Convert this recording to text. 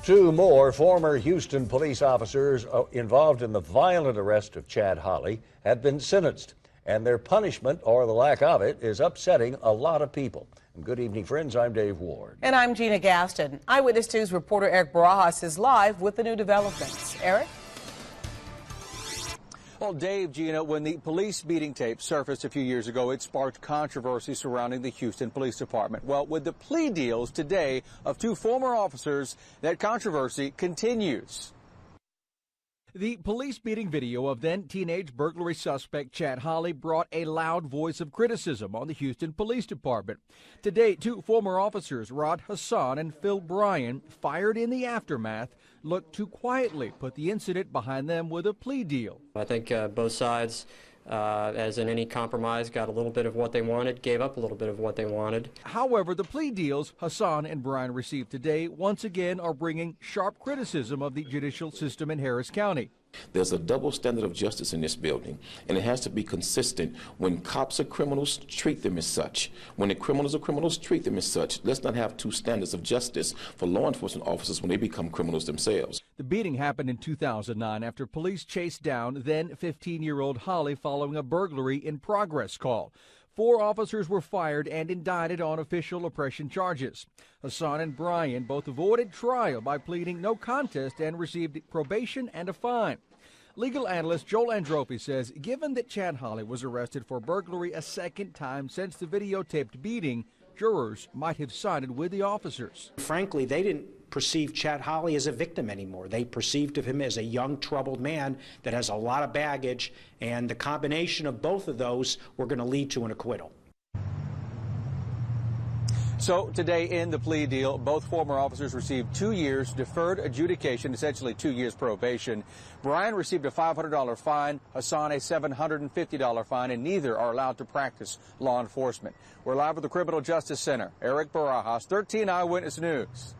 Two more former Houston police officers involved in the violent arrest of Chad Holley have been sentenced, and their punishment, or the lack of it, is upsetting a lot of people. And good evening, friends. I'm Dave Ward. And I'm Gina Gaston. Eyewitness News reporter Eric Barajas is live with the new developments. Eric? Well, Dave, Gina, when the police beating tape surfaced a few years ago, it sparked controversy surrounding the Houston Police Department. Well, with the plea deals today of two former officers, that controversy continues. The police beating video of then teenage burglary suspect Chad Holley brought a loud voice of criticism on the Houston Police Department. Today, two former officers, Rod Hassan and Phil Bryan, fired in the aftermath, looked to quietly put the incident behind them with a plea deal. I think both sides, as in any compromise, got a little bit of what they wanted, gave up a little bit of what they wanted. However, the plea deals Hassan and Bryan received today once again are bringing sharp criticism of the judicial system in Harris County. There's a double standard of justice in this building, and it has to be consistent. When cops are criminals, treat them as such. When the criminals are criminals, treat them as such. Let's not have two standards of justice for law enforcement officers when they become criminals themselves. The beating happened in 2009 after police chased down then 15-year-old Holley following a burglary in progress call. 4 officers were fired and indicted on official oppression charges. Hassan and Bryan both avoided trial by pleading no contest and received probation and a fine. Legal analyst Joel Androphy says given that Chad Holley was arrested for burglary a second time since the videotaped beating, jurors might have sided with the officers. Frankly, they didn't perceive Chad Holley as a victim anymore. They perceived of him as a young, troubled man that has a lot of baggage, and the combination of both of those were going to lead to an acquittal. So today in the plea deal, both former officers received 2 years deferred adjudication, essentially 2 years probation. Bryan received a $500 fine, Hassan a $750 fine, and neither are allowed to practice law enforcement. We're live at the Criminal Justice Center. Eric Barajas, 13 Eyewitness News.